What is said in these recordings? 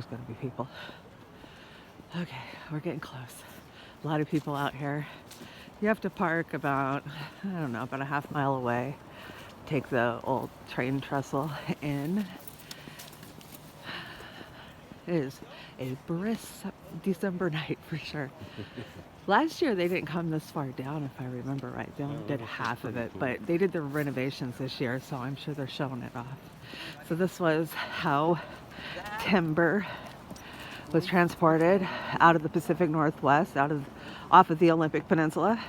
There's gonna be people. Okay, we're getting close. A lot of people out here. You have to park about, I don't know, about a half mile away. Take the old train trestle in. It is a brisk December night for sure. Last year they didn't come this far down, if I remember right. They only did half of it, but they did the renovations this year, so I'm sure they're showing it off. So this was how timber was transported out of the Pacific Northwest, off of the Olympic Peninsula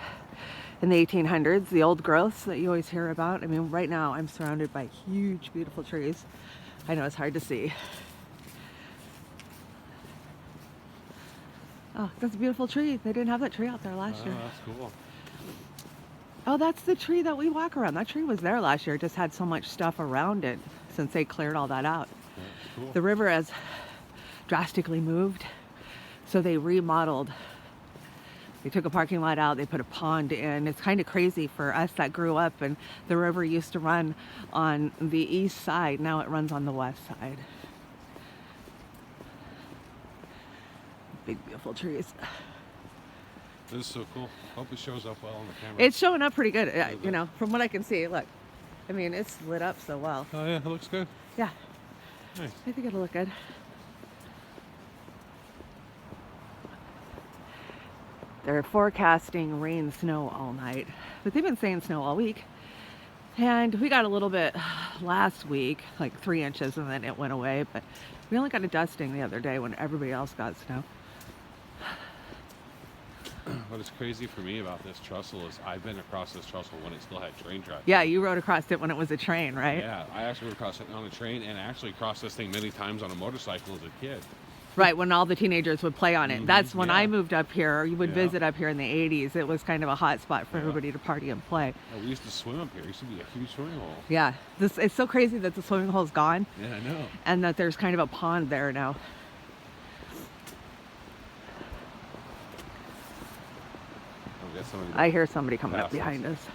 in the 1800s. The old growths that you always hear about. I mean, right now I'm surrounded by huge, beautiful trees. I know it's hard to see. Oh, that's a beautiful tree. They didn't have that tree out there last year. Oh, that's cool. Oh, that's the tree that we walk around. That tree was there last year. It just had so much stuff around it since they cleared all that out. That's cool. The river has drastically moved, so they remodeled. They took a parking lot out, they put a pond in. It's kind of crazy for us that grew up and the river used to run on the east side. Now it runs on the west side. Big, beautiful trees. This is so cool. Hope it shows up well on the camera. It's showing up pretty good, you know, from what I can see. Look, I mean, it's lit up so well. Oh yeah, it looks good. Yeah, Nice. I think it'll look good. They're forecasting rain, snow all night, but they've been saying snow all week. And we got a little bit last week, like 3 inches, and then it went away. But we only got a dusting the other day when everybody else got snow. What is crazy for me about this trestle is I've been across this trestle when it still had train tracks. Yeah, you rode across it when it was a train, right? Yeah, I actually rode across it on a train and actually crossed this thing many times on a motorcycle as a kid. Right, when all the teenagers would play on it. That's when I yeah. moved up here. You would Yeah. visit up here in the 80s. It was kind of a hot spot for Yeah. everybody to party and play. We used to swim up here. It used to be a huge swimming hole. Yeah, it's so crazy that the swimming hole's gone Yeah, I know. and that there's kind of a pond there now. I guess somebody I hear somebody coming up Passes. behind us.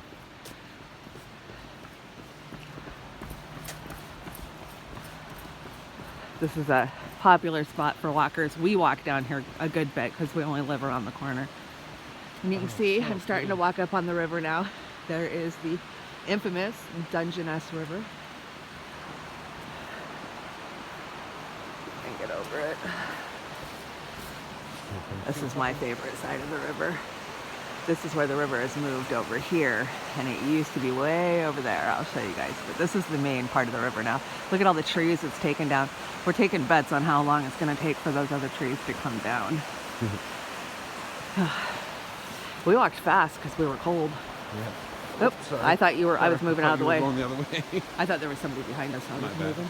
This is a popular spot for walkers. We walk down here a good bit because we only live around the corner. And you can see I'm starting to walk up on the river now. There is the infamous Dungeness River. And get over it. This is my favorite side of the river. This is where the river has moved over here, and it used to be way over there. I'll show you guys, but this is the main part of the river now. Look at all the trees it's taken down. We're taking bets on how long it's going to take for those other trees to come down. We walked fast because we were cold. Yeah. Oops, I thought you were. I was moving out of the way. Going the other way. I thought there was somebody behind us. I was My bad. moving.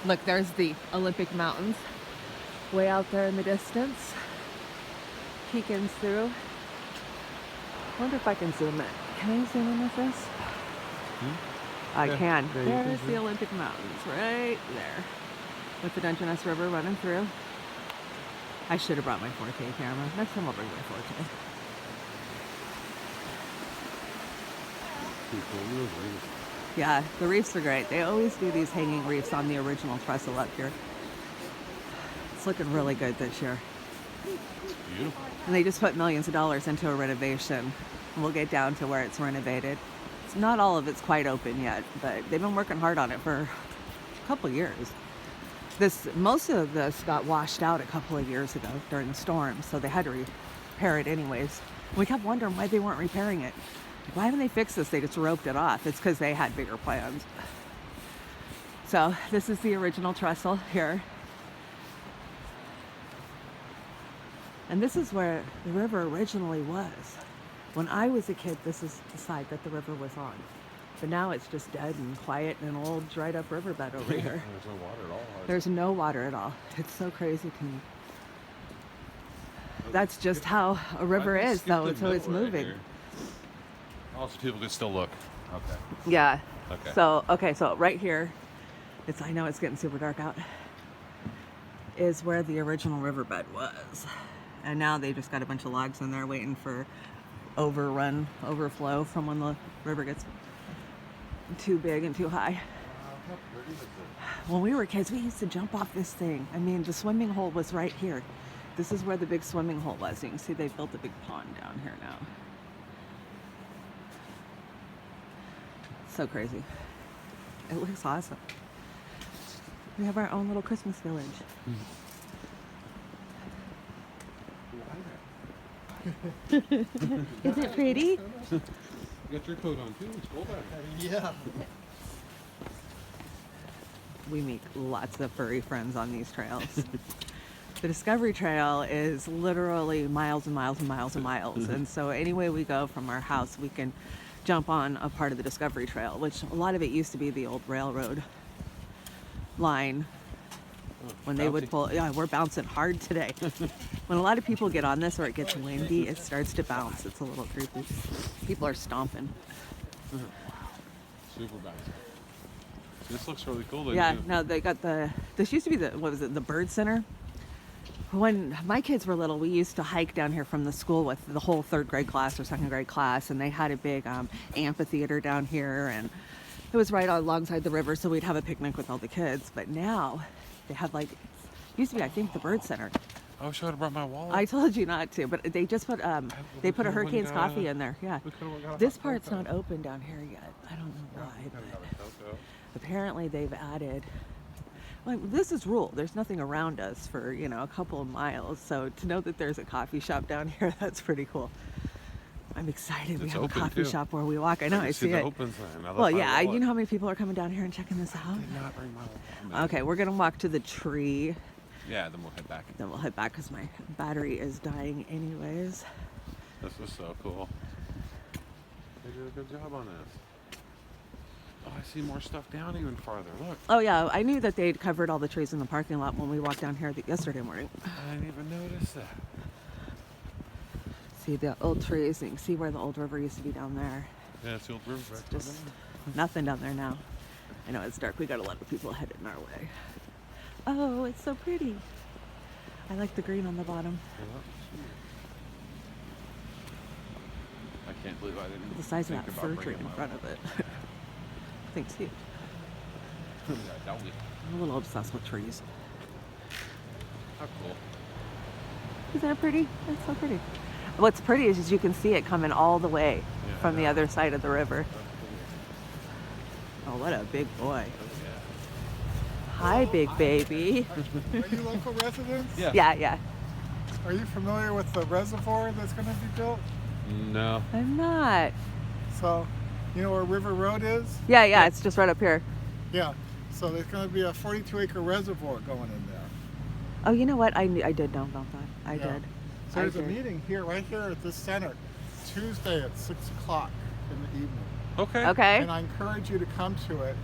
Look, there's the Olympic Mountains way out there in the distance, peeking through. I wonder if I can zoom in. Can I zoom in with this? I Yeah, can. yeah, you can There's the zoom. Olympic Mountains right there with the Dungeness River running through. I should have brought my 4K camera. Next time I'll bring my 4K. Pretty cool. Real great. Yeah, the reefs are great. They always do these hanging reefs on the original trestle up here. It's looking really good this year. It's beautiful. And they just put millions of dollars into a renovation. And we'll get down to where it's renovated. It's not all of it's quite open yet, but they've been working hard on it for a couple of years. Most of this got washed out a couple of years ago during the storm, so they had to repair it anyways. We kept wondering why they weren't repairing it. Why haven't they fixed this? They just roped it off. It's because they had bigger plans. So this is the original trestle here. And this is where the river originally was. When I was a kid, this is the side that the river was on. But now it's just dead and quiet and an old dried up riverbed over here. There's no water at all. There's no water at all. It's so crazy to me. That's just how a river I can is, skip though. the It's always middle right moving. here. Also, people can still look. Okay. Yeah. Okay. So right here, I know it's getting super dark out, is where the original riverbed was. And now they just got a bunch of logs in there waiting for overflow from when the river gets too big and too high. When we were kids, we used to jump off this thing. I mean, the swimming hole was right here. This is where the big swimming hole was. You can see they built a big pond down here now. So crazy. It looks awesome. We have our own little Christmas village. Isn't it pretty? You got your coat on too. It's cold out. Yeah. We meet lots of furry friends on these trails. The Discovery Trail is literally miles and miles and miles and miles. And so any way we go from our house, we can jump on a part of the Discovery Trail, which a lot of it used to be the old railroad line. When they would pull, yeah, we're bouncing hard today. When a lot of people get on this or it gets windy, it starts to bounce. It's a little creepy. People are stomping. Super bouncy. This looks really cool. Though, Yeah, too. no, they got this used to be what was it, the Bird Center? When my kids were little, we used to hike down here from the school with the whole 3rd grade class or 2nd grade class, and they had a big amphitheater down here, and it was right alongside the river, so we'd have a picnic with all the kids. But now they have used to be, I think, the Bird Center. I wish I would have brought my wallet. I told you not to, but they just put they put a Hurricane's coffee in there. Yeah, this part's not open down here yet. I don't know why, but apparently they've added. Like, this is rural. There's nothing around us for, a couple of miles. So to know that there's a coffee shop down here, that's pretty cool. I'm excited. We It's have a open, coffee too. shop where we walk. I know, I see the it. open sign. I left Well, my yeah, wallet. you know how many people are coming down here and checking this out? Did not bring my wallet. Okay, we're gonna walk to the tree. Yeah, then we'll head back. Then we'll head back because my battery is dying anyways. This was so cool. They did a good job on this. Oh, I see more stuff down even farther. Look. Oh yeah, I knew that they'd covered all the trees in the parking lot when we walked down here yesterday morning. I didn't even notice that. See the old trees, and you can see where the old river used to be down there. Yeah, it's the old river. Right Just nothing down there now. I know it's dark. We got a lot of people headed in our way. Oh, it's so pretty. I like the green on the bottom. I can't believe I didn't. The size of think that about fir tree bringing in my front of it. I think it's huge. wallet. Yeah, don't we? I'm a little obsessed with trees. How cool. Isn't that pretty? It's so pretty. What's pretty is you can see it coming all the way Yeah, from the I know. other side of the river. That's Oh, what a big boy. cool. Hi, big baby. Are you local residents? Yeah. Yeah. Are you familiar with the reservoir that's going to be built? No. I'm not. So, you know where River Road is? Yeah, it's just right up here. Yeah. So there's going to be a 42-acre reservoir going in there. Oh, you know what? I did know about that. I Yeah. did. So there's a did. meeting right here at this center, Tuesday at 6 o'clock in the evening. Okay. Okay. And I encourage you to come to it.